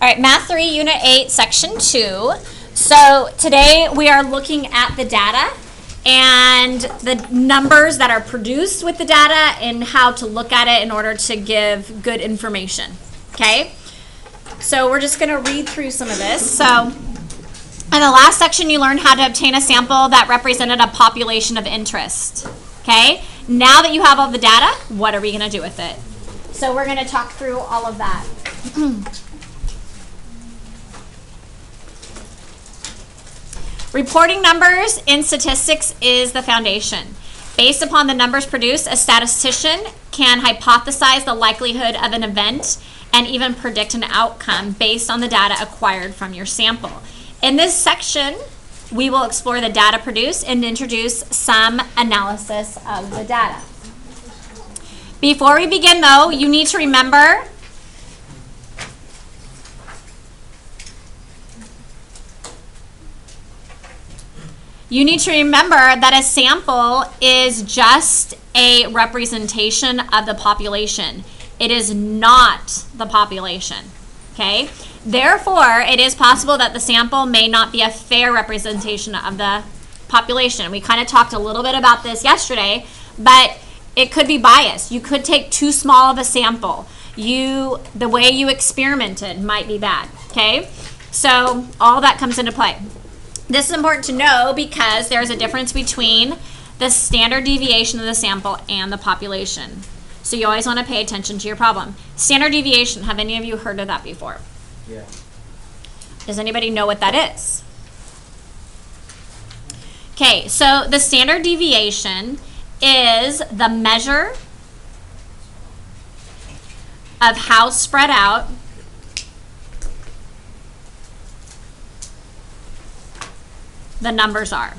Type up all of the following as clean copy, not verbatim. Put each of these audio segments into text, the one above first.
All right, Math 3, Unit 8, Section 2. So today we are looking at the data and the numbers that are produced with the data and how to look at it in order to give good information, okay? So we're just going to read through some of this. So in the last section you learned how to obtain a sample that represented a population of interest, okay? Now that you have all the data, what are we going to do with it? So we're going to talk through all of that. Reporting numbers in statistics is the foundation. Based upon the numbers produced, a statistician can hypothesize the likelihood of an event and even predict an outcome based on the data acquired from your sample. In this section, we will explore the data produced and introduce some analysis of the data. Before we begin, though, you need to remember that a sample is just a representation of the population. It is not the population, okay? Therefore, it is possible that the sample may not be a fair representation of the population. We kind of talked a little bit about this yesterday, but it could be biased. You could take too small of a sample. The way you experimented might be bad, okay? So all that comes into play. This is important to know because there's a difference between the standard deviation of the sample and the population. So you always want to pay attention to your problem. Standard deviation, have any of you heard of that before? Yeah. Does anybody know what that is? Okay, so the standard deviation is the measure of how spread out the numbers are.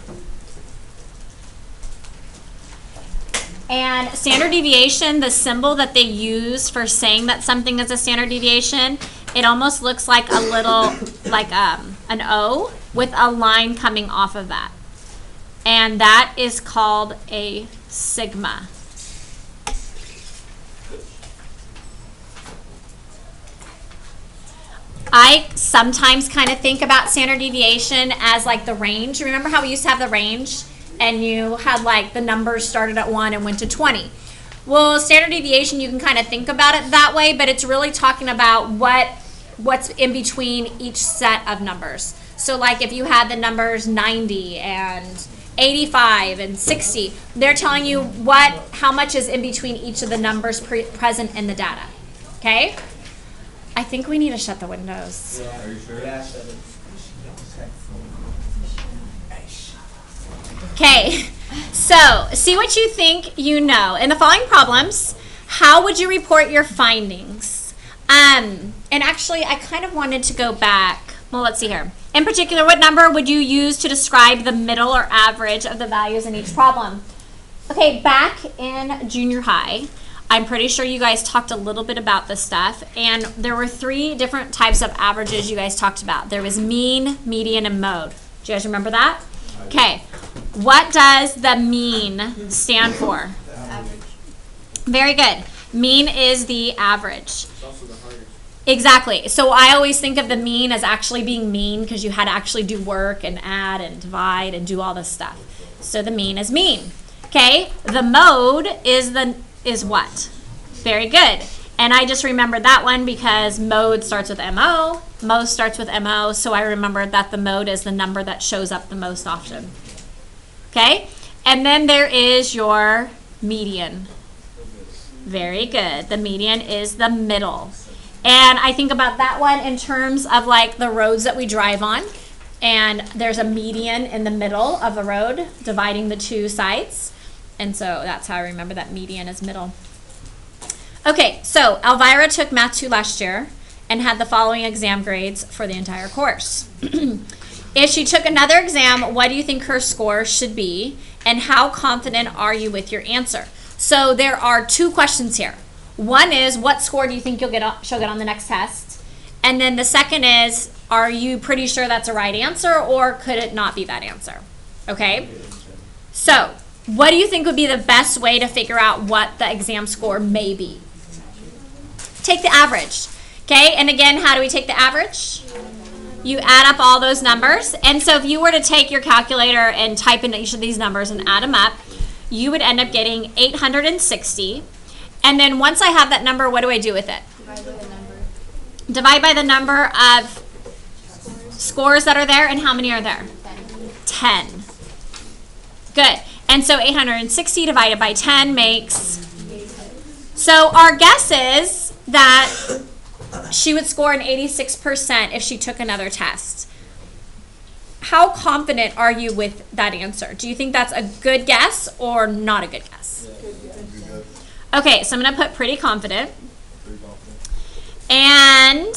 And standard deviation, the symbol that they use for saying that something is a standard deviation, it almost looks like a little, like an O with a line coming off of that. And that is called a sigma. I sometimes kind of think about standard deviation as like the range. Remember how we used to have the range and you had like the numbers started at 1 and went to 20? Well, standard deviation, you can kind of think about it that way, but it's really talking about what's in between each set of numbers. So like if you had the numbers 90 and 85 and 60, they're telling you how much is in between each of the numbers present in the data, okay? I think we need to shut the windows. Yeah. Are you sure? Yeah, shut it. Okay, so see what you think you know. In the following problems, how would you report your findings? And actually, I kind of wanted to go back. Well, let's see here. In particular, what number would you use to describe the middle or average of the values in each problem? Okay, back in junior high, I'm pretty sure you guys talked a little bit about this stuff, and there were 3 different types of averages you guys talked about. There was mean, median, and mode. Do you guys remember that? Okay. What does the mean stand for? Average. Very good. Mean is the average. It's also the hardest. Exactly. So I always think of the mean as actually being mean because you had to actually do work and add and divide and do all this stuff. So the mean is mean. Okay. The mode is what? Very good. And I just remembered that one because mode starts with MO. Mode starts with MO, so I remembered that the mode is the number that shows up the most often. Okay? And then there is your median. Very good. The median is the middle. And I think about that one in terms of like the roads that we drive on. And there's a median in the middle of the road dividing the 2 sides. And so that's how I remember that median is middle. Okay, so Elvira took Math 2 last year and had the following exam grades for the entire course. If she took another exam, what do you think her score should be? And how confident are you with your answer? So there are 2 questions here. One is, what score do you think she'll get on the next test? And then the second is, are you pretty sure that's a right answer or could it not be that answer? Okay? So what do you think would be the best way to figure out what the exam score may be? Take the average. Okay, and again, how do we take the average? You add up all those numbers. And so if you were to take your calculator and type in each of these numbers and add them up, you would end up getting 860. And then once I have that number, what do I do with it? Divide by the number of scores that are there, and how many are there? 10. Good. And so 860 divided by 10 makes... So our guess is that she would score an 86% if she took another test. How confident are you with that answer? Do you think that's a good guess or not a good guess? Okay, so I'm going to put pretty confident. And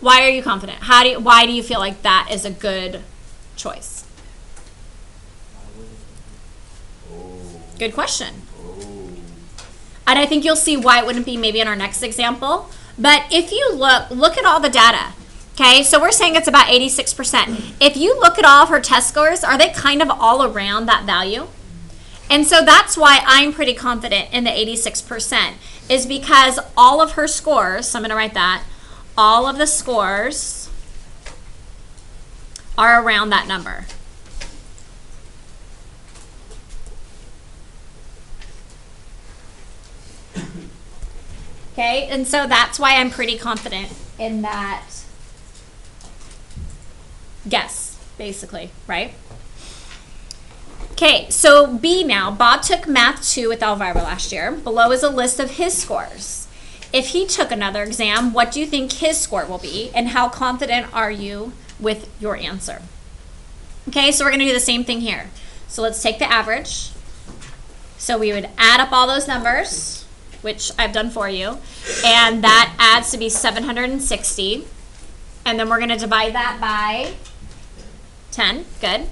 why are you confident? Why do you feel like that is a good choice? Good question. And I think you'll see why it wouldn't be maybe in our next example. But if you look at all the data, okay, so we're saying it's about 86%. If you look at all of her test scores, are they kind of all around that value? And so that's why I'm pretty confident in the 86%, is because all of her scores, so I'm going to write that, all of the scores are around that number. Okay, and so that's why I'm pretty confident in that guess, basically, right? Okay, so B now. Bob took Math 2 with Elvira last year. Below is a list of his scores. If he took another exam, what do you think his score will be, and how confident are you with your answer? Okay, so we're going to do the same thing here. So let's take the average. So we would add up all those numbers, which I've done for you, and that adds to be 760. And then we're going to divide that by 10. Good.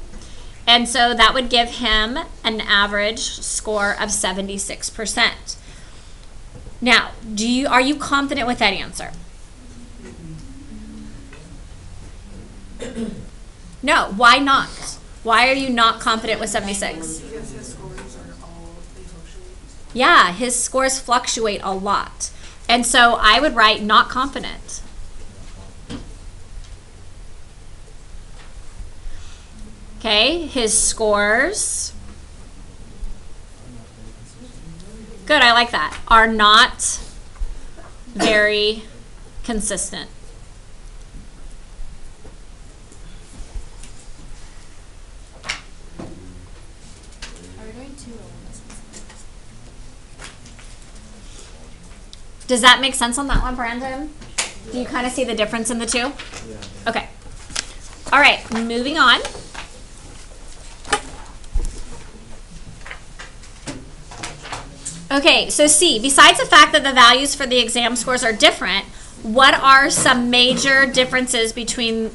And so that would give him an average score of 76%. Now, are you confident with that answer? No, why not? Why are you not confident with 76? Because his scores are all, they fluctuate. Yeah, his scores fluctuate a lot. And so I would write not confident. Okay, his scores, good, I like that, are not very consistent. Are we doing 2 or 1? Does that make sense on that one, Brandon? Do you kind of see the difference in the two? Yeah. Okay. All right, moving on. Okay, so C, besides the fact that the values for the exam scores are different, what are some major differences between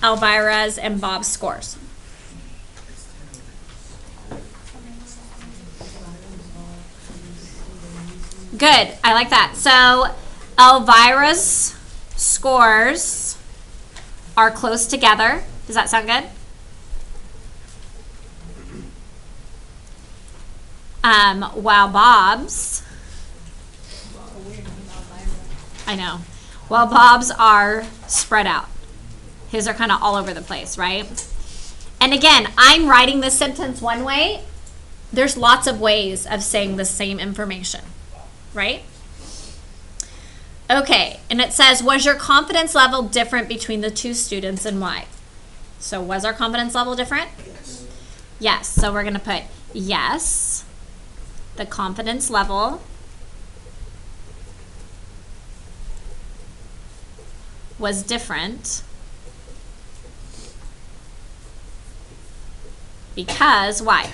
Elvira's and Bob's scores? Good, I like that. So Elvira's scores are close together. Does that sound good? While Bob's, I know, while Bob's are spread out. His are kind of all over the place, right? And again, I'm writing this sentence one way. There's lots of ways of saying the same information, right? Okay, and it says, was your confidence level different between the two students and why? So was our confidence level different? Yes. Yes, so we're going to put yes. The confidence level was different because why?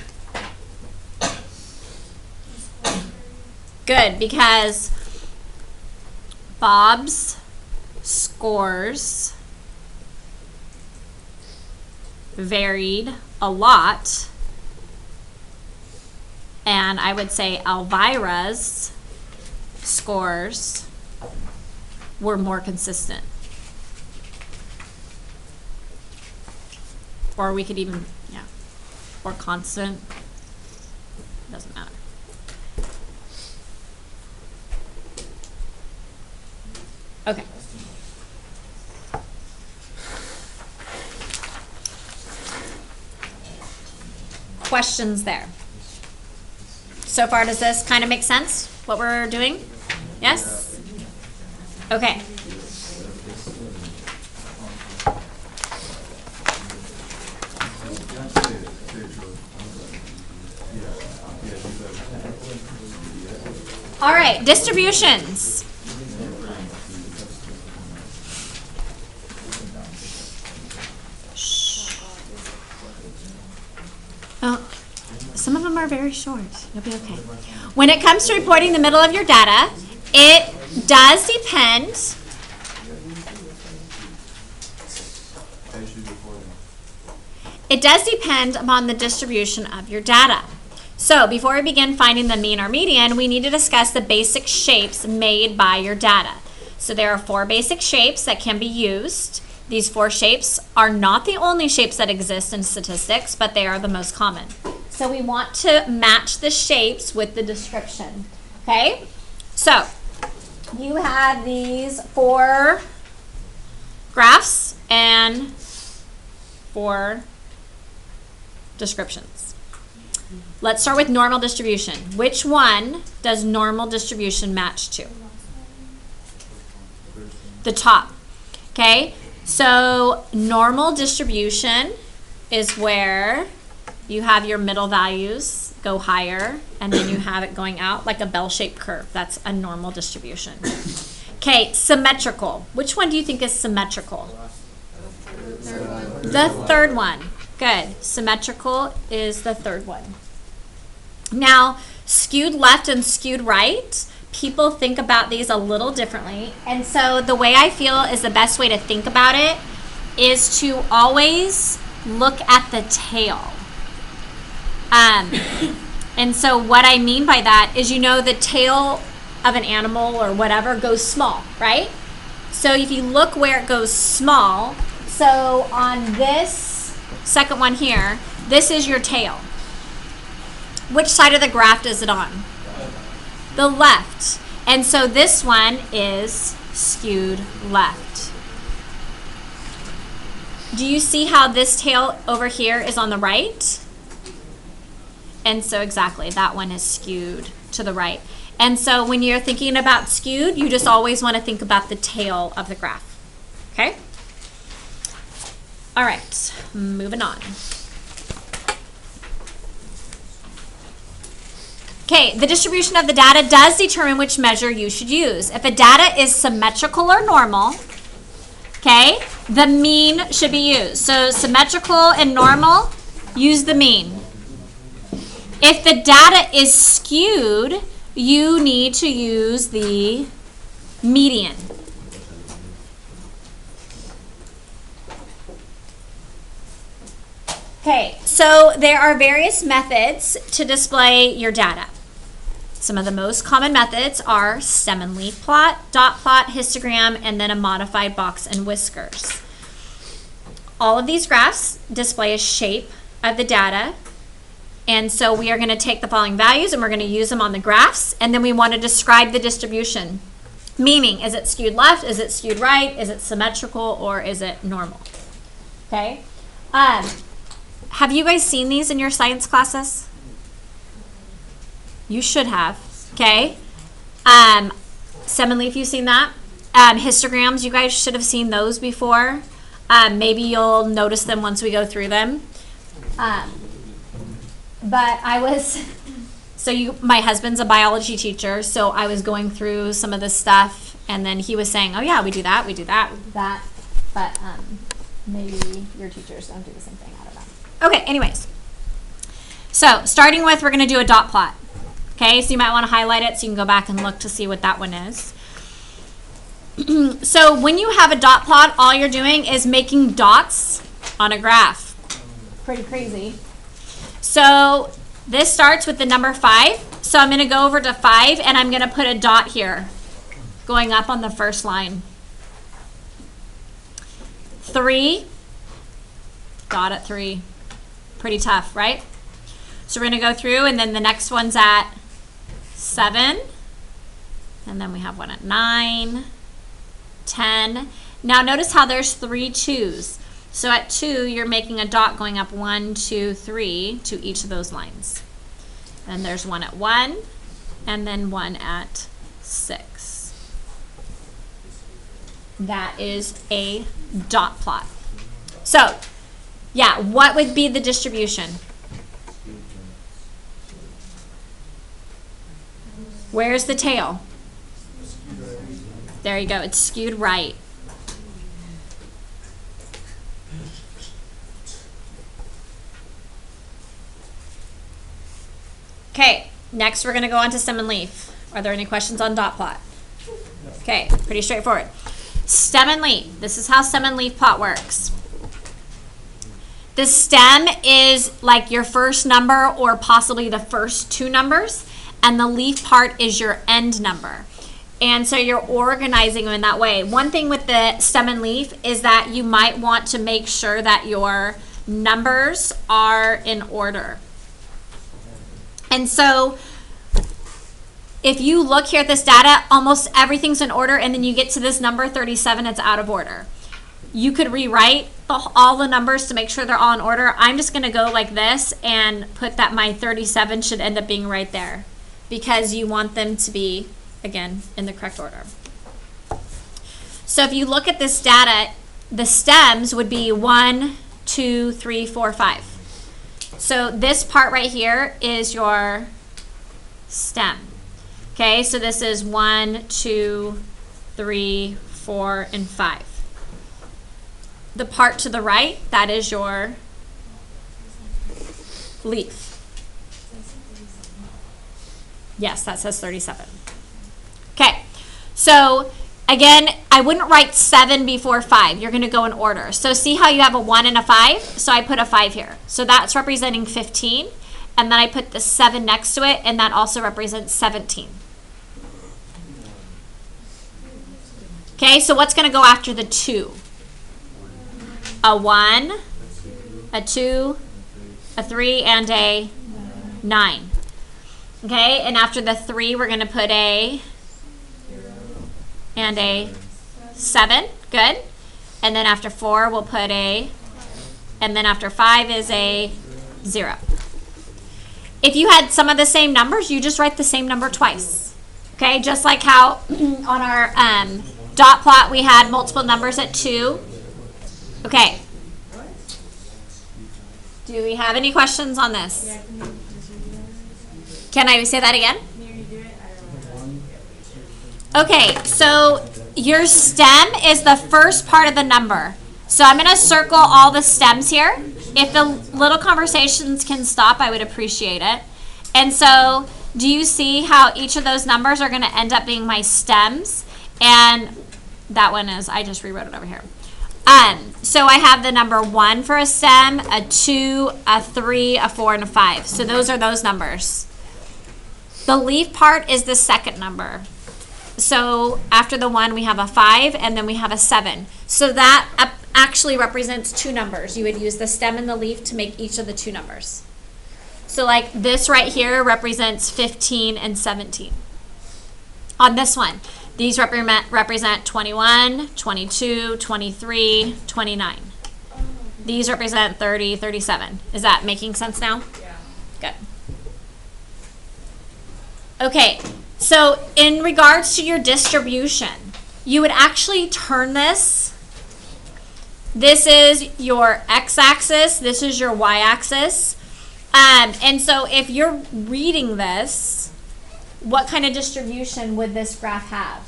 Good, because Bob's scores varied a lot. And I would say Elvira's scores were more consistent. Or we could even, yeah, or constant. Doesn't matter. Okay. Questions there? So far, does this kind of make sense, what we're doing? Yes? Okay. All right, distributions. Oh, some of them are very short. You'll be okay. When it comes to reporting the middle of your data, it does depend. It does depend upon the distribution of your data. So before we begin finding the mean or median, we need to discuss the basic shapes made by your data. So there are 4 basic shapes that can be used. These 4 shapes are not the only shapes that exist in statistics, but they are the most common. So we want to match the shapes with the description. Okay? So you have these 4 graphs and 4 descriptions. Let's start with normal distribution. Which one does normal distribution match to? The top. Okay? So normal distribution is where you have your middle values go higher, and then you have it going out like a bell-shaped curve. That's a normal distribution. Okay, symmetrical. Which one do you think is symmetrical? The third one. Good. Symmetrical is the third one. Now, skewed left and skewed right, people think about these a little differently. And so the way I feel is the best way to think about it is to always look at the tail. And so what I mean by that is, you know, the tail of an animal or whatever goes small, right? So if you look where it goes small, so on this second one here, this is your tail. Which side of the graph is it on? The left. And so this one is skewed left. Do you see how this tail over here is on the right? And so exactly, that one is skewed to the right. And so when you're thinking about skewed, you just always want to think about the tail of the graph. Okay? All right, moving on. Okay, the distribution of the data does determine which measure you should use. If the data is symmetrical or normal, okay, the mean should be used. So symmetrical and normal, use the mean. If the data is skewed, you need to use the median. Okay, so there are various methods to display your data. Some of the most common methods are stem and leaf plot, dot plot, histogram, and then a modified box and whiskers. All of these graphs display a shape of the data. And so we are going to take the following values and we're going to use them on the graphs, and then we want to describe the distribution. Meaning, is it skewed left, is it skewed right, is it symmetrical, or is it normal? Okay. Have you guys seen these in your science classes? You should have. Okay. Stem and leaf, you've seen that. Histograms, you guys should have seen those before. Maybe you'll notice them once we go through them. But I was, my husband's a biology teacher, so I was going through some of this stuff, and then he was saying, oh yeah, we do that, we do that, we do that, but maybe your teachers don't do the same thing, I don't know. Okay, anyways. So, starting with, we're going to do a dot plot. Okay, so you might want to highlight it so you can go back and look to see what that one is. So, when you have a dot plot, all you're doing is making dots on a graph. Pretty crazy. So this starts with the number 5. So I'm going to go over to 5 and I'm going to put a dot here going up on the first line. 3, dot at 3. Pretty tough, right? So we're going to go through, and then the next one's at 7. And then we have one at 9. 10. Now notice how there's 3 2s. So at 2, you're making a dot going up 1, 2, 3 to each of those lines. And there's 1 at 1, and then 1 at 6. That is a dot plot. So, yeah, what would be the distribution? Where's the tail? There you go. It's skewed right. Okay, next we're going to go on to stem and leaf. Are there any questions on dot plot? Okay, pretty straightforward. Stem and leaf. This is how stem and leaf plot works. The stem is like your first number or possibly the first 2 numbers, and the leaf part is your end number. And so you're organizing them in that way. One thing with the stem and leaf is that you might want to make sure that your numbers are in order. And so if you look here at this data, almost everything's in order, and then you get to this number 37, it's out of order. You could rewrite all the numbers to make sure they're all in order. I'm just going to go like this and put that my 37 should end up being right there because you want them to be, again, in the correct order. So if you look at this data, the stems would be 1, 2, 3, 4, 5. So this part right here is your stem. Okay, so this is 1, 2, 3, 4, and 5. The part to the right, that is your leaf. Yes, that says 37. Okay, so again, I wouldn't write 7 before 5. You're going to go in order. So see how you have a 1 and a 5? So I put a 5 here. So that's representing 15. And then I put the 7 next to it, and that also represents 17. Okay, so what's going to go after the 2? A 1, a 2, a 3, and a 9. Okay, and after the 3, we're going to put a and a 7. Good. And then after 4, we'll put a, and then after 5 is a 0. If you had some of the same numbers, you just write the same number twice. Okay, just like how on our dot plot we had multiple numbers at 2. Okay. Do we have any questions on this? Can I say that again? Okay, so your stem is the first part of the number. So I'm going to circle all the stems here. If the little conversations can stop, I would appreciate it. And so do you see how each of those numbers are going to end up being my stems? And that one is, I just rewrote it over here. So I have the number 1 for a stem, a 2, a 3, a 4, and a 5. So those are those numbers. The leaf part is the second number. So after the 1, we have a 5, and then we have a 7. So that actually represents 2 numbers. You would use the stem and the leaf to make each of the 2 numbers. So like this right here represents 15 and 17. On this one, these represent 21, 22, 23, 29. These represent 30, 37. Is that making sense now? Yeah. Good. Okay, so in regards to your distribution, you would actually turn this. This is your x-axis. This is your y-axis. And so if you're reading this, what kind of distribution would this graph have?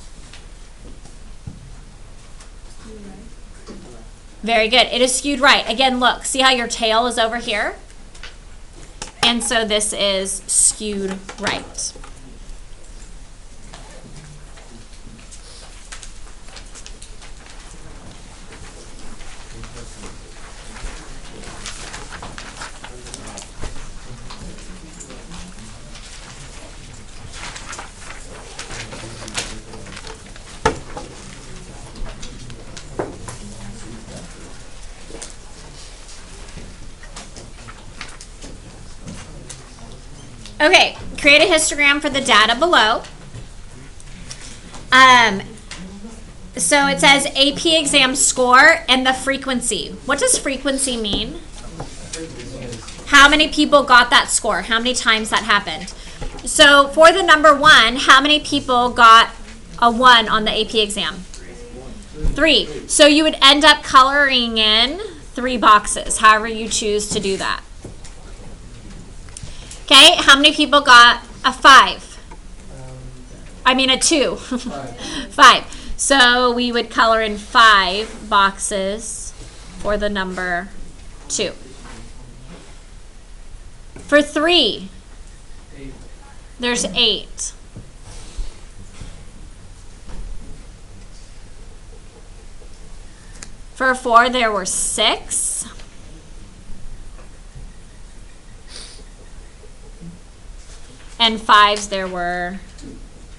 Very good. It is skewed right. Again, look, see how your tail is over here? And so this is skewed right. Okay, create a histogram for the data below. So it says AP exam score and the frequency. What does frequency mean? How many people got that score? How many times that happened? So for the number 1, how many people got a 1 on the AP exam? 3. So you would end up coloring in 3 boxes, however you choose to do that. Okay, how many people got a 5? I mean a 2. 5. So we would color in 5 boxes for the number 2. For 3, there's 8. For 4, there were 6. And 5s, there were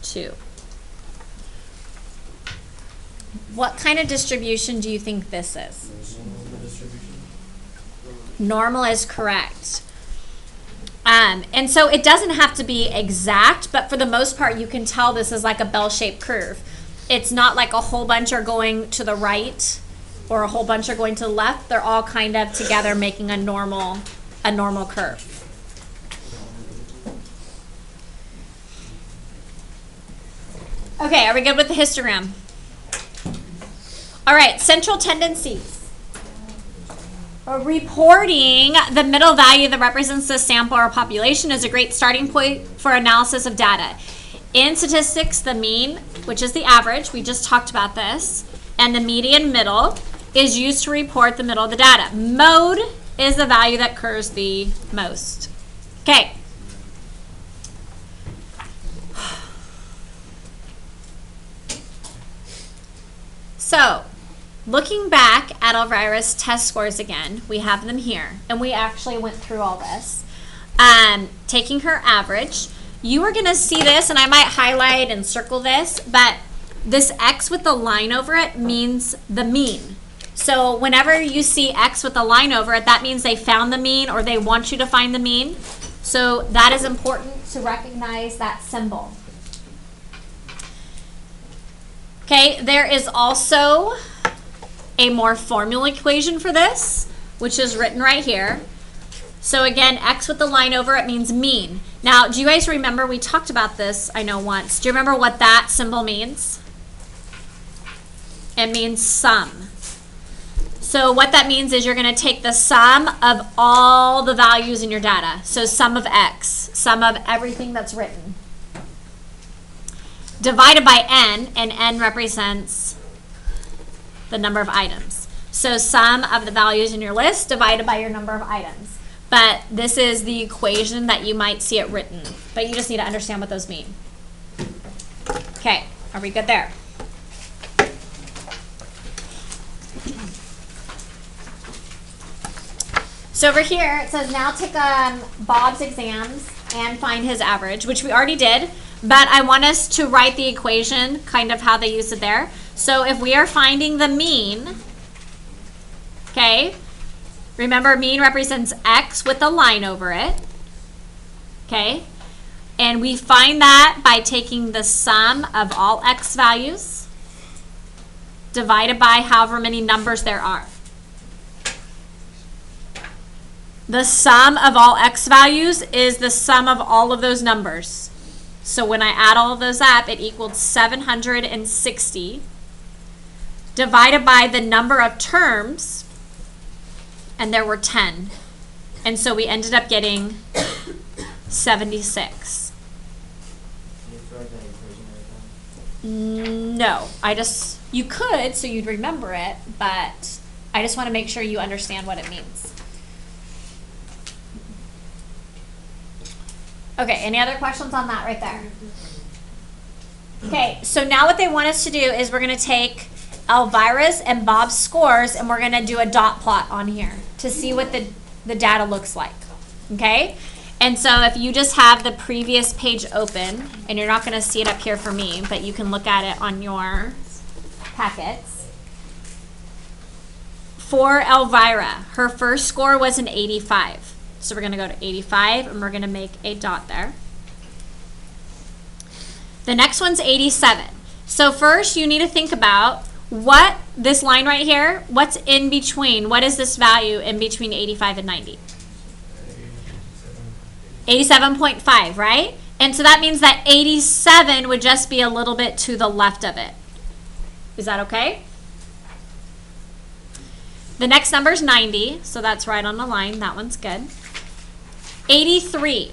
2. What kind of distribution do you think this is? Normal is correct. And so it doesn't have to be exact, but for the most part, you can tell this is like a bell-shaped curve. It's not like a whole bunch are going to the right or a whole bunch are going to the left. They're all kind of together making a normal curve. Okay, are we good with the histogram? All right, central tendencies. Reporting the middle value that represents the sample or population is a great starting point for analysis of data. In statistics, the mean, which is the average, we just talked about this, and the median middle is used to report the middle of the data. Mode is the value that occurs the most. Okay. So, looking back at Elvira's test scores again, we have them here, and we actually went through all this. Taking her average, you are going to see this, and I might highlight and circle this, but this X with the line over it means the mean. So whenever you see X with the line over it, that means they found the mean or they want you to find the mean. So that is important to recognize that symbol. Okay, there is also a more formal equation for this, which is written right here. So again, X with the line over it means mean. Now, do you guys remember, we talked about this, I know once. Do you remember what that symbol means? It means sum. So what that means is you're going to take the sum of all the values in your data. So sum of X, sum of everything that's written, divided by N, and N represents the number of items. So sum of the values in your list divided by your number of items. But this is the equation that you might see it written. But you just need to understand what those mean. Okay, are we good there? So over here, it says now take Bob's exams and find his average, which we already did. But I want us to write the equation, kind of how they use it there. So if we are finding the mean, okay, remember mean represents X with a line over it, okay? And we find that by taking the sum of all X values divided by however many numbers there are. The sum of all X values is the sum of all of those numbers. So when I add all of those up, it equaled 760 divided by the number of terms, and there were 10. And so we ended up getting 76. No, you could, so you'd remember it, but I just want to make sure you understand what it means. Okay, any other questions on that right there? Okay, so now what they want us to do is we're going to take Elvira's and Bob's scores and we're going to do a dot plot on here to see what the data looks like. Okay? And so if you just have the previous page open, and you're not going to see it up here for me, but you can look at it on your packets. For Elvira, her first score was an 85. So we're going to go to 85 and we're going to make a dot there. The next one's 87. So first you need to think about this line right here, what's in between? What is this value in between 85 and 90? 87.5, right? And so that means that 87 would just be a little bit to the left of it. Is that okay? The next number is 90, so that's right on the line. That one's good. 83.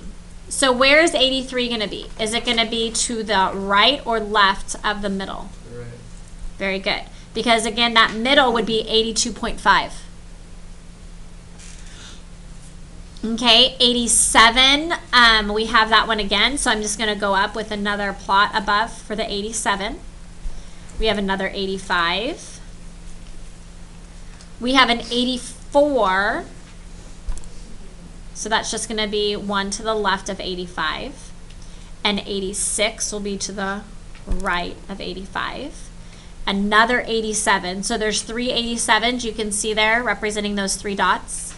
So where is 83 going to be? Is it going to be to the right or left of the middle? Right. Very good. Because again, that middle would be 82.5. Okay, 87, we have that one again, so I'm just going to go up with another plot above for the 87. We have another 85. We have an 84, so that's just going to be one to the left of 85. And 86 will be to the right of 85. Another 87, so there's 3 87s you can see there representing those 3 dots.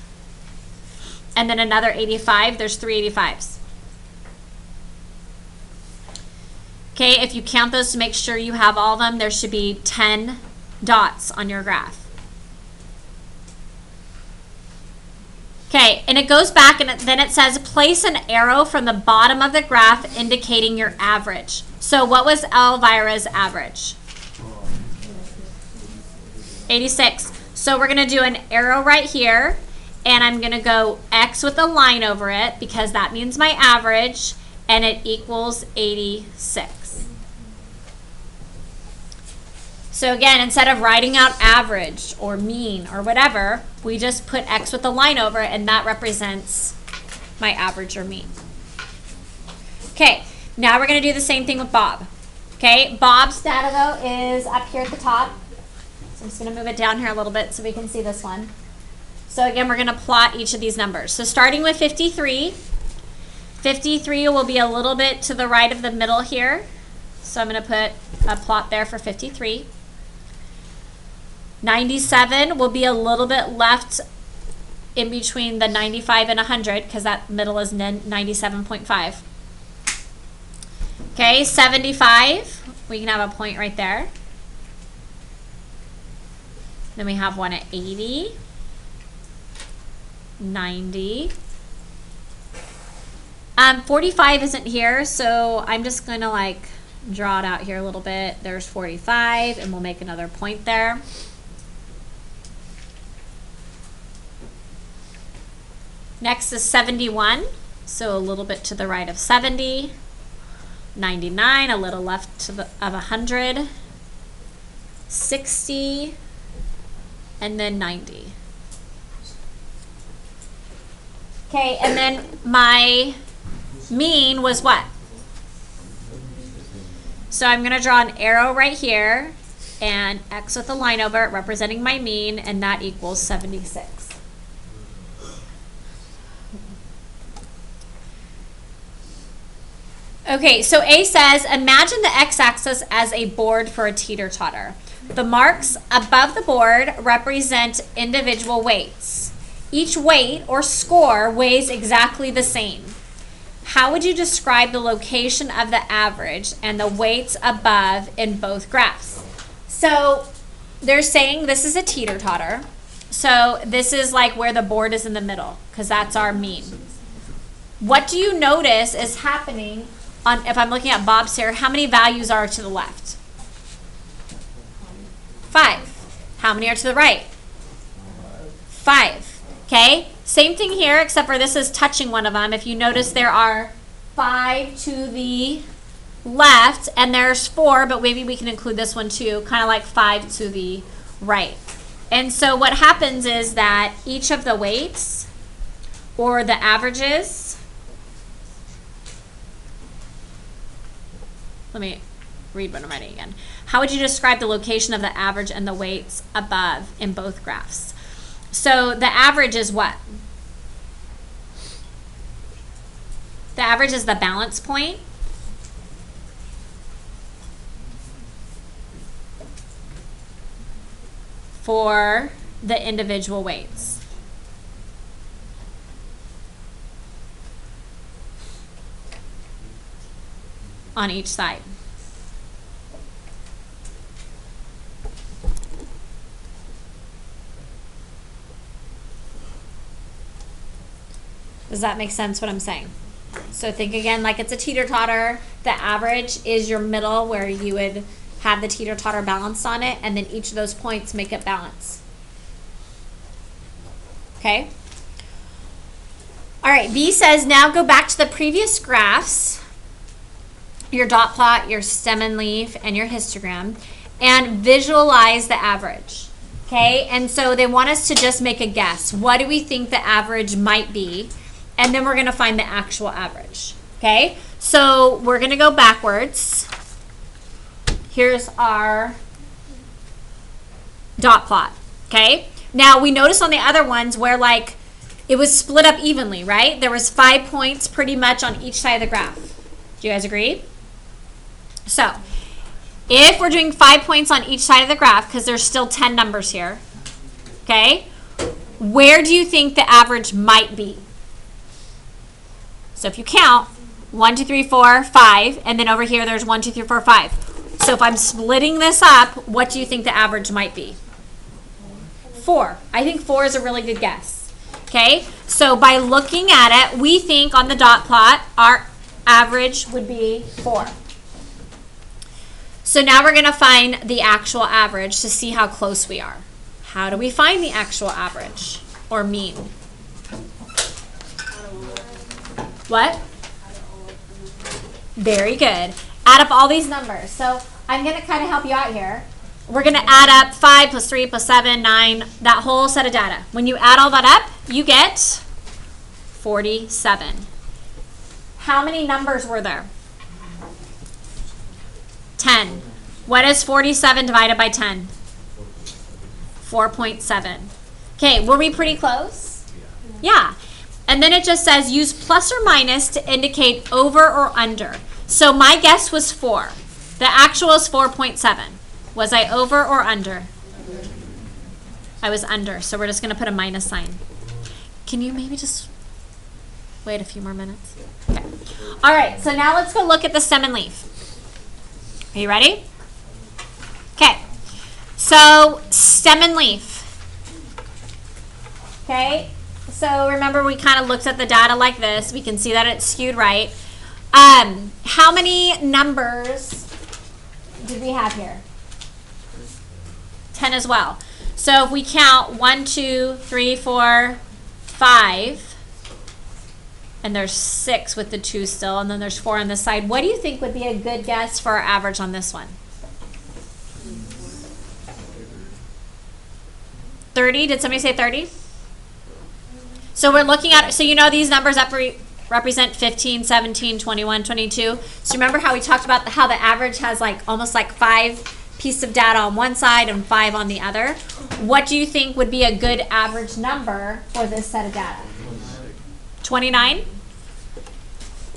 And then another 85, there's 3 85s. Okay, if you count those to make sure you have all of them, there should be 10 dots on your graph. Okay, and it goes back and then it says place an arrow from the bottom of the graph indicating your average. So what was Elvira's average? 86. So we're going to do an arrow right here. And I'm going to go X with a line over it because that means my average, and it equals 86. So again, instead of writing out average or mean or whatever, we just put X with a line over it, and that represents my average or mean. Okay, now we're going to do the same thing with Bob. Okay, Bob's data though is up here at the top. So I'm just going to move it down here a little bit so we can see this one. So again, we're going to plot each of these numbers. So starting with 53, 53 will be a little bit to the right of the middle here. So I'm going to put a plot there for 53. 97 will be a little bit left in between the 95 and 100 because that middle is 97.5. Okay, 75, we can have a point right there. Then we have one at 80. 90. 45 isn't here, so I'm just going to like draw it out here a little bit. There's 45, and we'll make another point there. Next is 71, so a little bit to the right of 70. 99, a little left to the, of 100. 60, and then 90. Okay, and then my mean was what? So I'm going to draw an arrow right here and X with a line over it representing my mean, and that equals 76. Okay, so A says, imagine the x-axis as a board for a teeter-totter. The marks above the board represent individual weights. Each weight or score weighs exactly the same. How would you describe the location of the average and the weights above in both graphs? So they're saying this is a teeter-totter. So this is like where the board is in the middle because that's our mean. What do you notice is happening on, if I'm looking at Bob's here, how many values are to the left? 5. How many are to the right? 5. Okay, same thing here, except for this is touching one of them. If you notice, there are 5 to the left, and there's 4, but maybe we can include this one too, kind of like 5 to the right. And so what happens is that each of the weights, or the averages, let me read what I'm writing again. How would you describe the location of the average and the weights above in both graphs? So the average is what? The average is the balance point. For the individual weights. On each side. Does that make sense what I'm saying? So think again like it's a teeter-totter. The average is your middle where you would have the teeter-totter balanced on it, and then each of those points make it balance. Okay? All right, B says now go back to the previous graphs, your dot plot, your stem and leaf, and your histogram, and visualize the average. Okay, and so they want us to just make a guess. What do we think the average might be? And then we're going to find the actual average. Okay, so we're going to go backwards. Here's our dot plot. Okay, now we notice on the other ones where like it was split up evenly, right? There was 5 points pretty much on each side of the graph. Do you guys agree? So if we're doing 5 points on each side of the graph, because there's still 10 numbers here, okay, where do you think the average might be? So if you count, 1, 2, 3, 4, 5, and then over here there's 1, 2, 3, 4, 5. So if I'm splitting this up, what do you think the average might be? 4. I think 4 is a really good guess. Okay, so by looking at it, we think on the dot plot, our average would be 4. So now we're going to find the actual average to see how close we are. How do we find the actual average or mean? What? Very good. Add up all these numbers. So I'm going to kind of help you out here. We're going to add up 5 plus 3 plus 7, 9, that whole set of data. When you add all that up, you get 47. How many numbers were there? 10. What is 47 divided by 10? 4.7. Okay, were we pretty close? Yeah. And then it just says use plus or minus to indicate over or under. So my guess was 4. The actual is 4.7. Was I over or under? I was under, so we're just going to put a minus sign. Can you maybe just wait a few more minutes? Okay. All right, so now let's go look at the stem and leaf. Are you ready? Okay, so stem and leaf. Okay, so remember we kind of looked at the data like this. We can see that it's skewed right. How many numbers did we have here? 10 as well. So if we count 1, 2, 3, 4, 5, and there's 6 with the 2 still, and then there's 4 on this side, what do you think would be a good guess for our average on this one? 30? Did somebody say 30? So we're looking at, so you know these numbers represent 15, 17, 21, 22. So remember how we talked about how the average has like almost like 5 pieces of data on one side and 5 on the other? What do you think would be a good average number for this set of data? 29?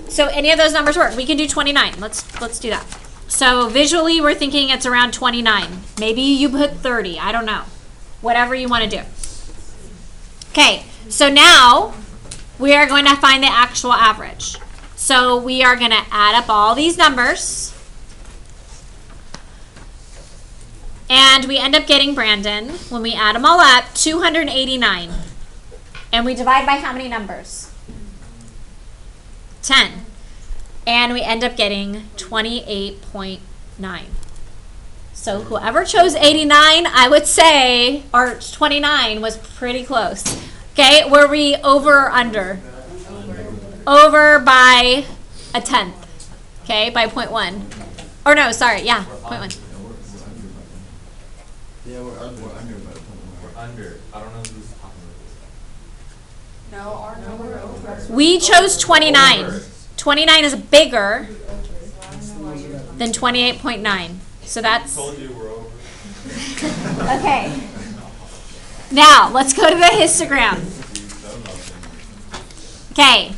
So any of those numbers work. We can do 29. Let's do that. So visually we're thinking it's around 29. Maybe you put 30. I don't know. Whatever you want to do. Okay, so now we are going to find the actual average. So we are going to add up all these numbers. And we end up getting, Brandon, when we add them all up, 289. And we divide by how many numbers? 10. And we end up getting 28.9. So whoever chose 89, I would say, or 29 was pretty close. Okay, were we over or under? Over by a tenth. Okay, by 0.1. Or no, sorry, yeah, 0.1. Yeah, we're under. We're under. I don't know who's talking about this. No, our number over. We chose 29. 29 is bigger than 28.9. So that's... Told you we're over. Okay. Now, let's go to the histogram. Okay.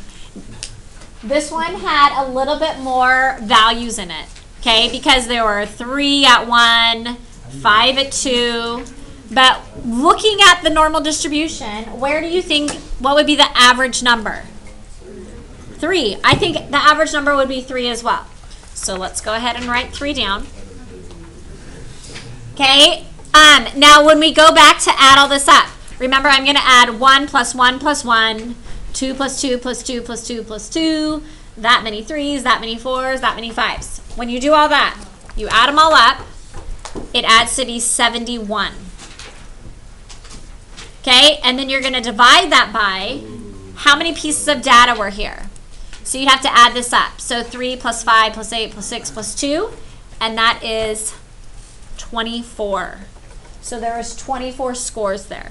This one had a little bit more values in it. Okay, because there were 3 at 1, 5 at 2. But looking at the normal distribution, where do you think, what would be the average number? 3. I think the average number would be 3 as well. So let's go ahead and write 3 down. Okay, now when we go back to add all this up, remember I'm going to add 1 plus 1 plus 1, 2 plus 2 plus 2 plus 2 plus 2, that many 3s, that many 4s, that many 5s. When you do all that, you add them all up, it adds to be 71. Okay, and then you're going to divide that by how many pieces of data were here. So you'd have to add this up. So 3 plus 5 plus 8 plus 6 plus 2, and that is 24. So there was 24 scores there.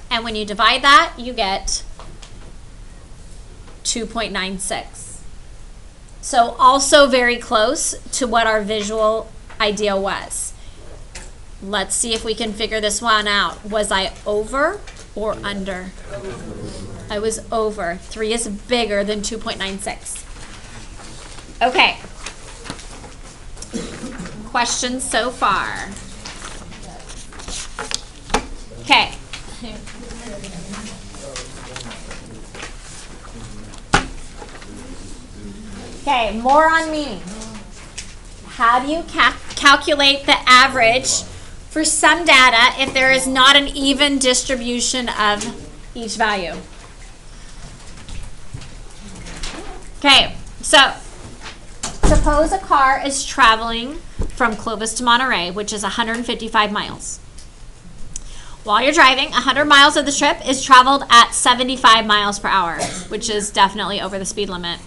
And when you divide that, you get 2.96. So also very close to what our visual idea was. Let's see if we can figure this one out. Was I over or under? I was over. 3 is bigger than 2.96. Okay. Questions so far? Okay. Okay, more on meaning. How do you calculate the average for some data if there is not an even distribution of each value? Okay, so suppose a car is traveling from Clovis to Monterey, which is 155 miles. While you're driving, 100 miles of the trip is traveled at 75 miles per hour, which is definitely over the speed limit.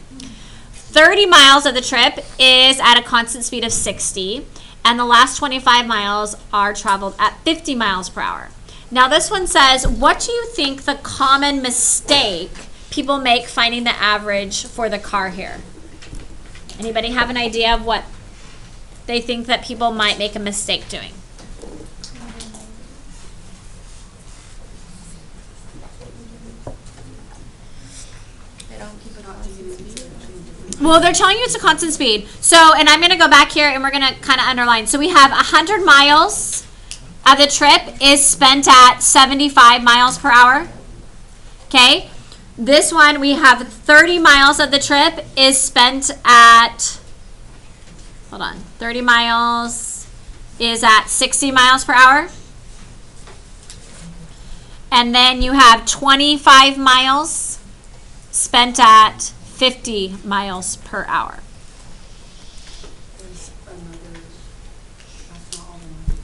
30 miles of the trip is at a constant speed of 60, and the last 25 miles are traveled at 50 miles per hour. Now this one says, what do you think the common mistake people make finding the average for the car here? Anybody have an idea of what they think that people might make a mistake doing? They don't keep it on speed. Well, they're telling you it's a constant speed. So, and I'm going to go back here and we're going to kind of underline. So we have 100 miles of the trip is spent at 75 miles per hour. Okay. This one, we have 30 miles of the trip is spent at, 30 miles is at 60 miles per hour. And then you have 25 miles spent at 50 miles per hour. There's another, that's not all the numbers.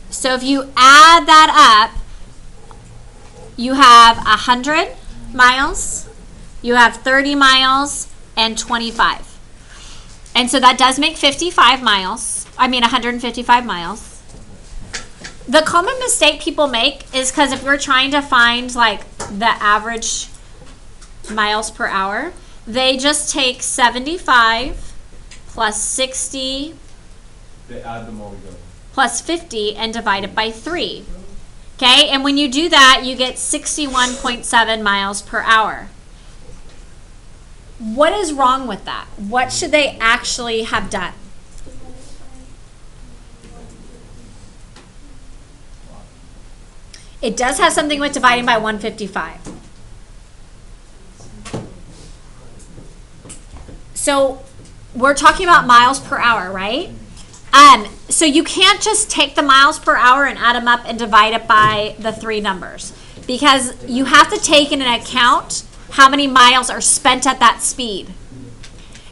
So if you add that up, you have 100 miles, you have 30 miles, and 25. And so that does make 155 miles. The common mistake people make is because if we're trying to find like the average miles per hour, they just take 75 plus 60 They add them all together. plus 50 and divide it by 3. Okay, and when you do that, you get 61.7 miles per hour. What is wrong with that? What should they actually have done? It does have something with dividing by 155. So we're talking about miles per hour, right? So you can't just take the miles per hour and add them up and divide it by the 3 numbers, because you have to take into account how many miles are spent at that speed.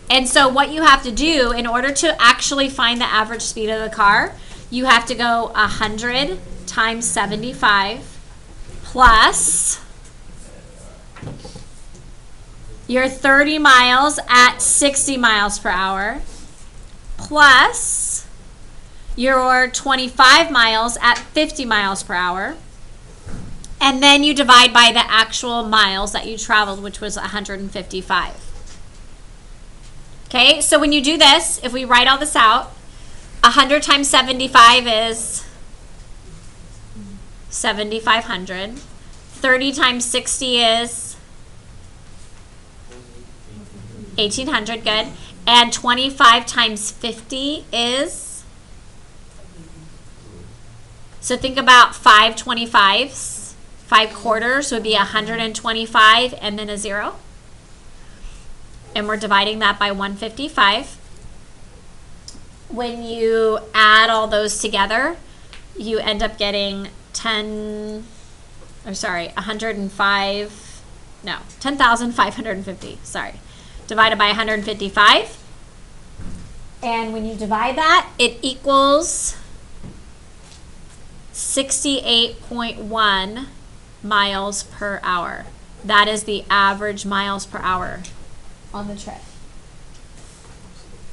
And so what you have to do in order to actually find the average speed of the car, you have to go 100 times 75 plus your 30 miles at 60 miles per hour plus your 25 miles at 50 miles per hour. And then you divide by the actual miles that you traveled, which was 155. Okay, so when you do this, if we write all this out, 100 times 75 is 7,500. 30 times 60 is 1,800, good. And 25 times 50 is, so think about 5 25s. 5 quarters would be 125 and then a 0. And we're dividing that by 155. When you add all those together, you end up getting 10, or sorry, 105, no, 10,550, sorry, divided by 155. And when you divide that, it equals 68.1 miles per hour. That is the average miles per hour on the trip,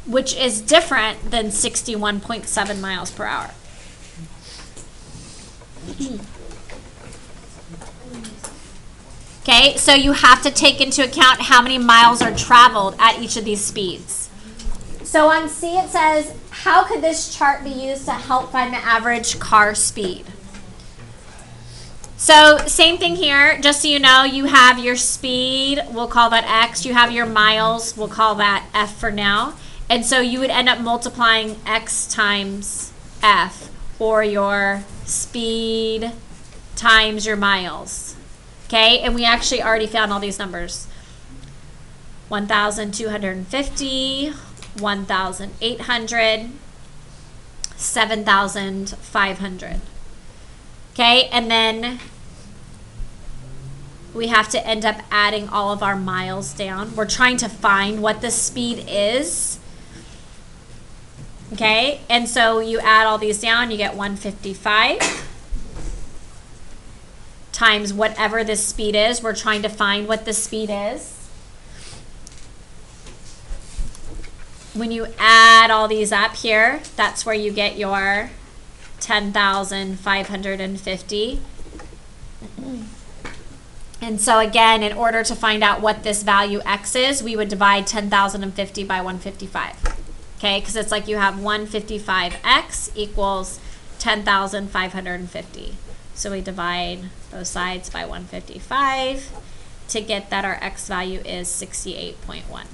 which is different than 61.7 miles per hour. Okay, so you have to take into account how many miles are traveled at each of these speeds. So on C it says, how could this chart be used to help find the average car speed? So same thing here, just so you know, you have your speed, we'll call that X. You have your miles, we'll call that F for now. And so you would end up multiplying X times F, or your speed times your miles. Okay, and we actually already found all these numbers. 1,250, 1,800, 7,500. Okay, and then we have to end up adding all of our miles down. We're trying to find what the speed is. Okay, and so you add all these down, you get 155 times whatever this speed is. We're trying to find what the speed is. When you add all these up here, that's where you get your 10,550. And so again, in order to find out what this value X is, we would divide 10,050 by 155. Okay, because it's like you have 155X equals 10,550. So we divide both sides by 155 to get that our X value is 68.1.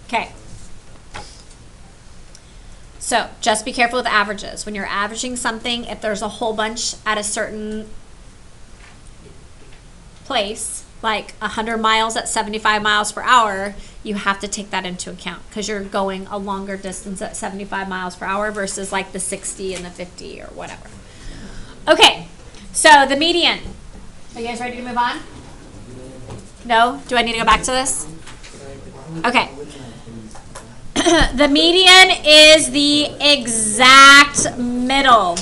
Okay. So just be careful with averages. When you're averaging something, if there's a whole bunch at a certain place, like 100 miles at 75 miles per hour, you have to take that into account because you're going a longer distance at 75 miles per hour versus like the 60 and the 50 or whatever. Okay, so the median. Are you guys ready to move on? No? Do I need to go back to this? Okay. The median is the exact middle.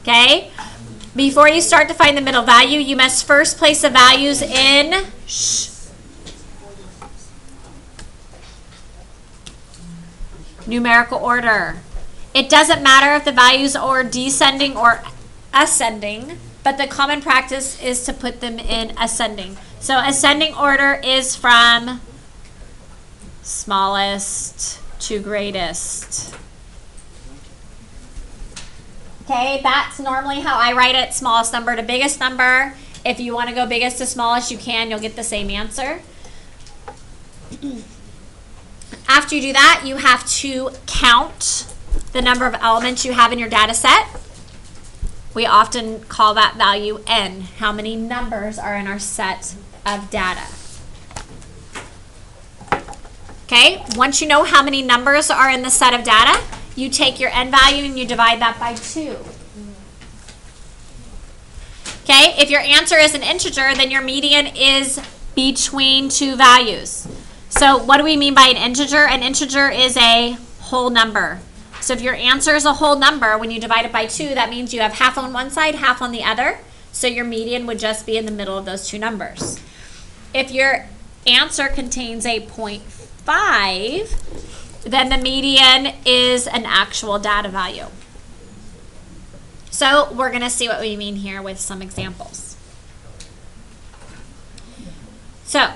Okay? Before you start to find the middle value, you must first place the values in numerical order. It doesn't matter if the values are descending or ascending, but the common practice is to put them in ascending. So ascending order is from smallest to greatest. Okay, that's normally how I write it, smallest number to biggest number. If you want to go biggest to smallest, you can. You'll get the same answer. After you do that, you have to count the number of elements you have in your data set. We often call that value n, how many numbers are in our set of data. Okay, once you know how many numbers are in the set of data, you take your n value and you divide that by 2. Okay, if your answer is an integer, then your median is between two values. So what do we mean by an integer? An integer is a whole number. So if your answer is a whole number, when you divide it by 2, that means you have half on one side, half on the other. So your median would just be in the middle of those two numbers. If your answer contains a 0.5, then the median is an actual data value. So we're going to see what we mean here with some examples. So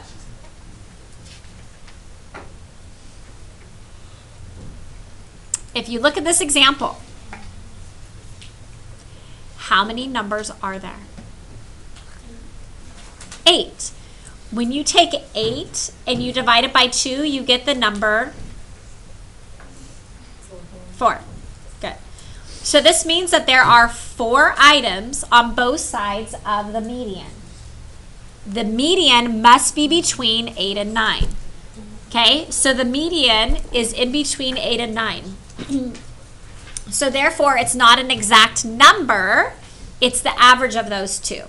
if you look at this example, how many numbers are there? 8. When you take 8 and you divide it by 2, you get the number 4. Good. So this means that there are 4 items on both sides of the median. The median must be between 8 and 9. Okay, so the median is in between 8 and 9. So therefore, it's not an exact number, it's the average of those two.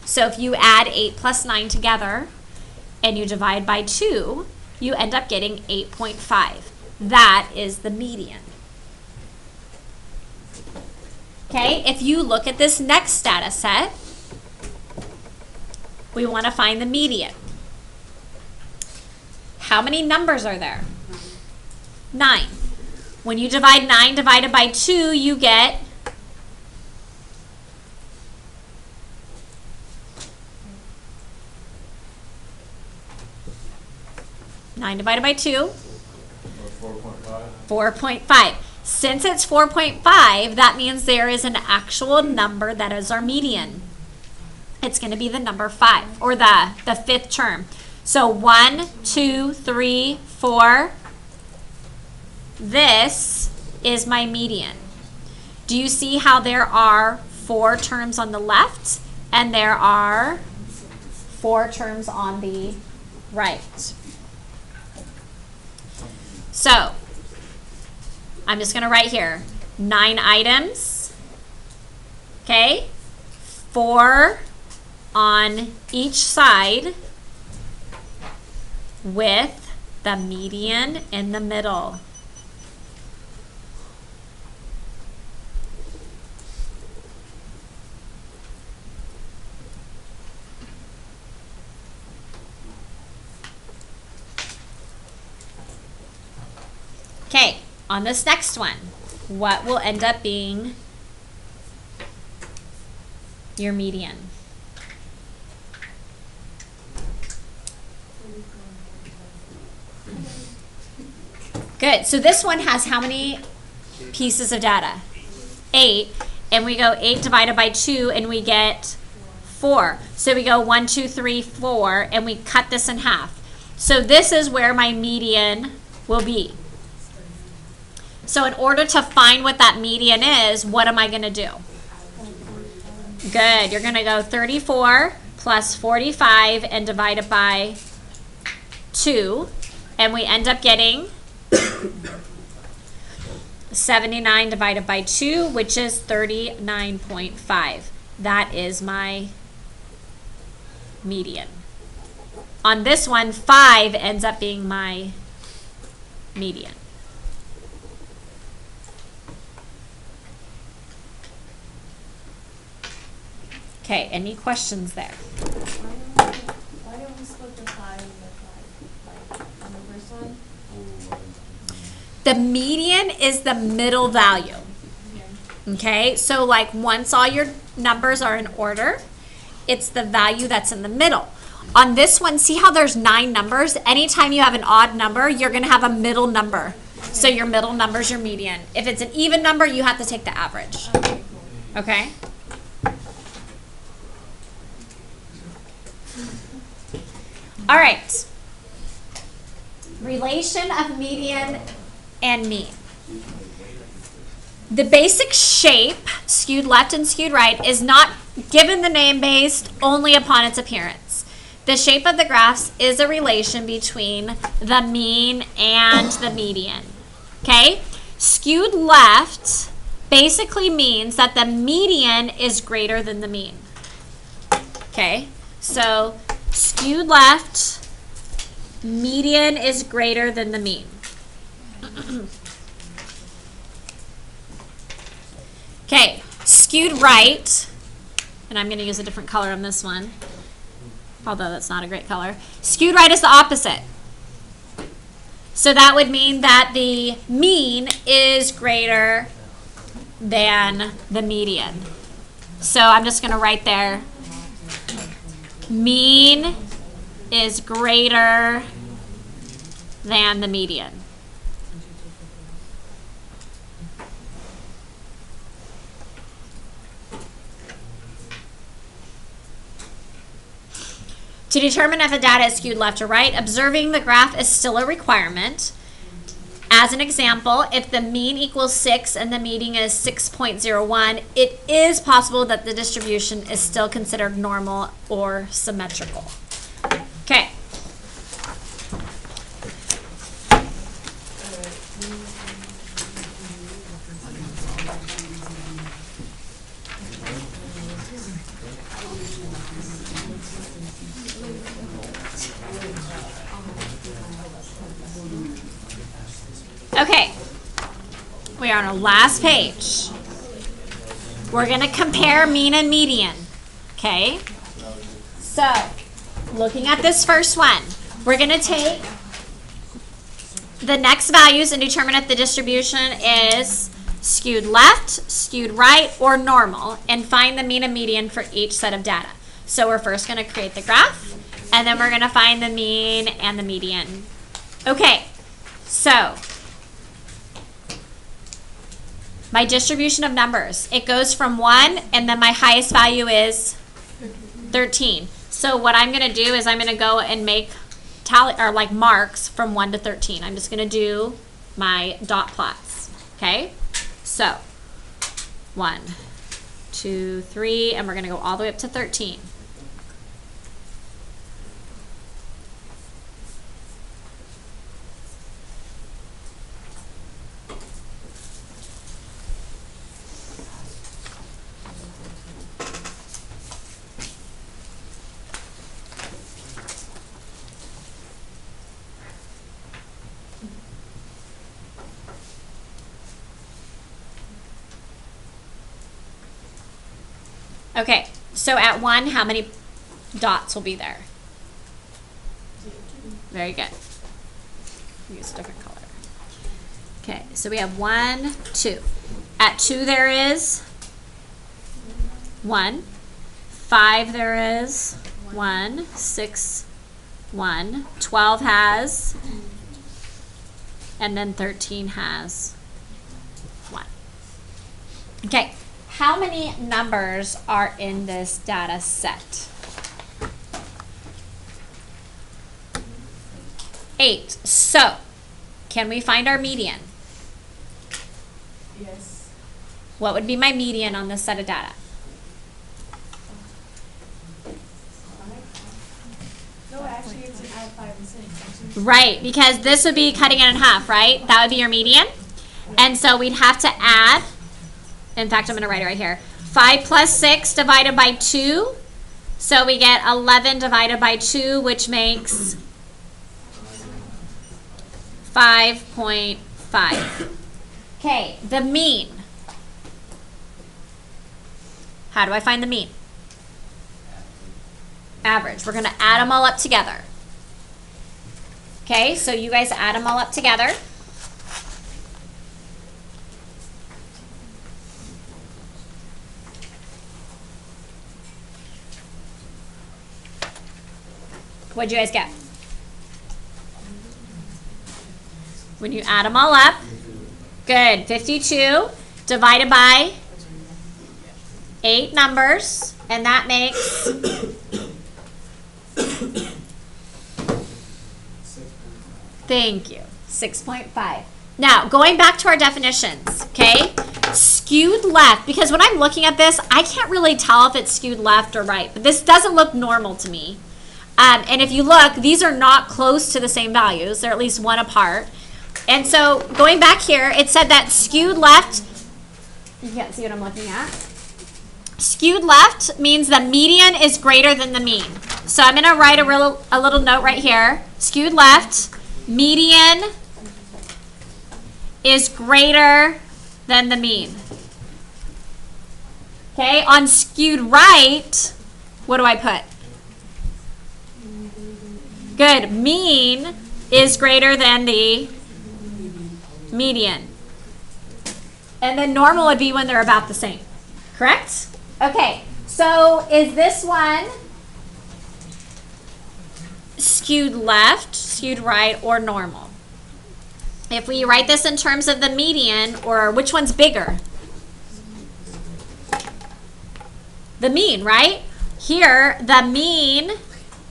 So if you add 8 plus 9 together and you divide by 2, you end up getting 8.5. That is the median. Okay, if you look at this next data set, we want to find the median. How many numbers are there? 9. When you divide 9 divided by 2, you get 9 divided by 2, 4.5. 4.5. Since it's 4.5, that means there is an actual number that is our median. It's going to be the number 5, or the fifth term. So 1, 2, 3, 4. This is my median. Do you see how there are 4 terms on the left and there are 4 terms on the right? So I'm just going to write here 9 items, okay, 4 on each side with the median in the middle. Okay, on this next one, what will end up being your median? Good. So this one has how many pieces of data? 8. And we go 8 divided by 2 and we get 4. So we go 1, 2, 3, 4, and we cut this in half. So this is where my median will be. So in order to find what that median is, what am I going to do? Good. You're going to go 34 plus 45 and divide it by 2. And we end up getting 79 divided by 2, which is 39.5. That is my median. On this one, 5 ends up being my median. Okay, any questions there? Why don't we split the 5 with like on the first one? The median is the middle value. Okay, so like once all your numbers are in order, it's the value that's in the middle. On this one, see how there's 9 numbers? Anytime you have an odd number, you're going to have a middle number. So your middle number is your median. If it's an even number, you have to take the average. Okay? All right. Relation of median and mean. The basic shape, skewed left and skewed right, is not given the name based only upon its appearance. The shape of the graphs is a relation between the mean and the median. Okay? Skewed left basically means that the median is greater than the mean. Okay? So skewed left, median is greater than the mean. Okay, skewed right, and I'm going to use a different color on this one, although that's not a great color. Skewed right is the opposite. So that would mean that the mean is greater than the median. So I'm just going to write there, mean is greater than the median. To determine if a data is skewed left or right, observing the graph is still a requirement, as an example, if the mean equals 6 and the median is 6.01, it is possible that the distribution is still considered normal or symmetrical. Okay. Okay, we are on our last page. We're going to compare mean and median. Okay, so looking at this first one, we're going to take the next values and determine if the distribution is skewed left, skewed right, or normal, and find the mean and median for each set of data. So we're first going to create the graph, and then we're going to find the mean and the median. Okay, so my distribution of numbers, it goes from 1, and then my highest value is 13. So what I'm going to do is I'm going to go and make tally, or like marks from 1 to 13. I'm just going to do my dot plots. Okay? So 1, 2, 3, and we're going to go all the way up to 13. Okay, so at 1, how many dots will be there? Very good. Use a different color. Okay, so we have 1, 2. At 2 there is 1. 5 there is 1. 6, 1. 12 has, and then 13 has 1. Okay. How many numbers are in this data set? 8. So, can we find our median? Yes. What would be my median on this set of data? No, actually, it's an add 5 and 6. Right, because this would be cutting it in half, right? That would be your median. And so we'd have to add, in fact, I'm going to write it right here. 5 plus 6 divided by 2. So we get 11 divided by 2, which makes 5.5. Okay, the mean. How do I find the mean? Average. We're going to add them all up together. Okay, so you guys add them all up together. What'd you guys get? When you add them all up, good, 52 divided by 8 numbers, and that makes 6.5. Now, going back to our definitions, okay? Skewed left, because when I'm looking at this, I can't really tell if it's skewed left or right, but this doesn't look normal to me. And if you look, these are not close to the same values. They're at least 1 apart. And so going back here, it said that skewed left, you can't see what I'm looking at. Skewed left means the median is greater than the mean. So I'm going to write a little note right here. Skewed left, median is greater than the mean. Okay, on skewed right, what do I put? Good. Mean is greater than the median. And then normal would be when they're about the same. Correct? Okay. So is this one skewed left, skewed right, or normal? If we write this in terms of the median, or which one's bigger? The mean, right? Here, the mean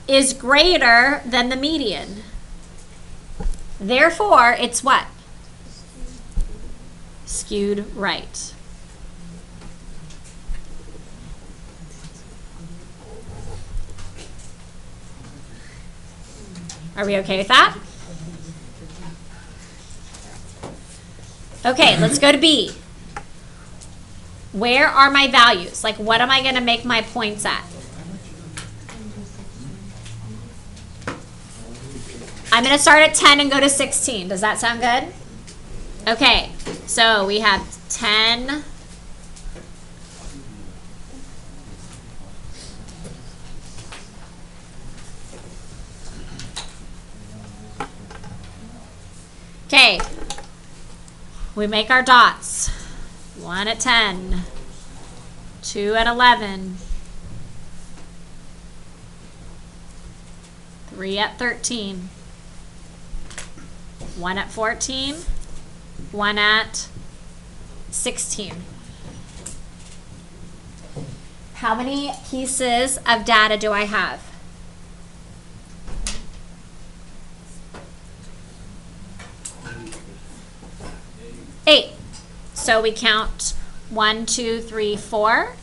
is greater than the median. Therefore, it's what? skewed right. Are we okay with that? Okay, let's go to B. Where are my values? Like, what am I going to make my points at? I'm going to start at 10 and go to 16. Does that sound good? Okay, so we have 10. Okay, we make our dots. 1 at 10, 2 at 11, 3 at 13, 1 at 14, 1 at 16. How many pieces of data do I have? 8. So we count 1, 2, 3, 4.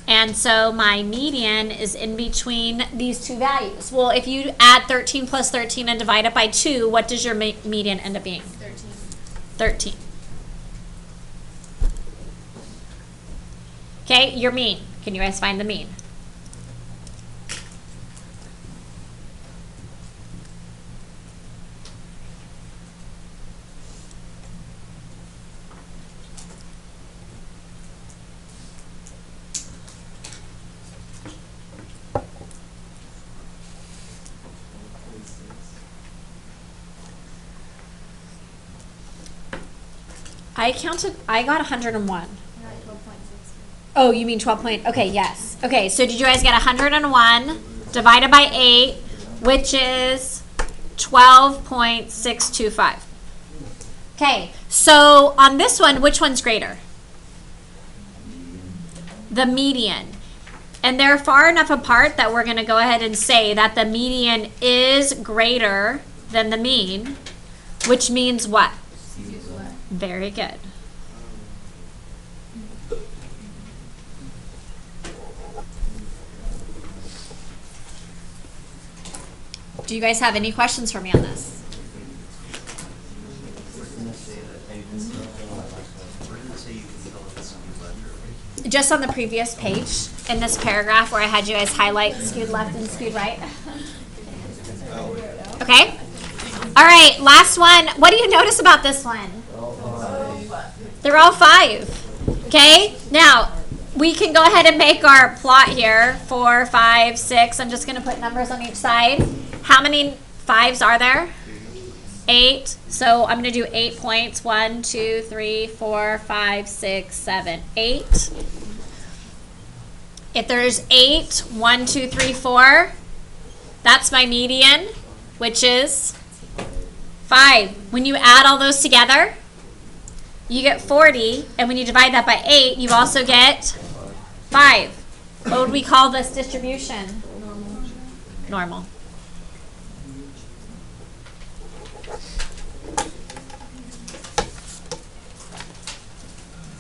And so my median is in between these two values. Well, if you add 13 plus 13 and divide it by 2, what does your median end up being? 13. Okay, your mean. Can you guys find the mean? I got 101. Oh, you mean 12 point, okay, yes. Okay, so did you guys get 101 divided by 8, which is 12.625. Okay, so on this one, which one's greater? The median. And they're far enough apart that we're going to go ahead and say that the median is greater than the mean, which means what? Very good. Do you guys have any questions for me on this? Just on the previous page, in this paragraph where I had you guys highlight skewed left and skewed right. Okay? All right, last one. What do you notice about this one? They're all 5. Okay? Now, we can go ahead and make our plot here. 4, 5, 6. I'm just going to put numbers on each side. How many 5s are there? 8. So I'm going to do 8 points. 1, 2, 3, 4, 5, 6, 7, 8. If there's 8, 1, 2, 3, 4, that's my median, which is 5. When you add all those together, you get 40, and when you divide that by 8, you also get 5. What would we call this distribution? Normal.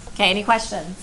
Okay, any questions?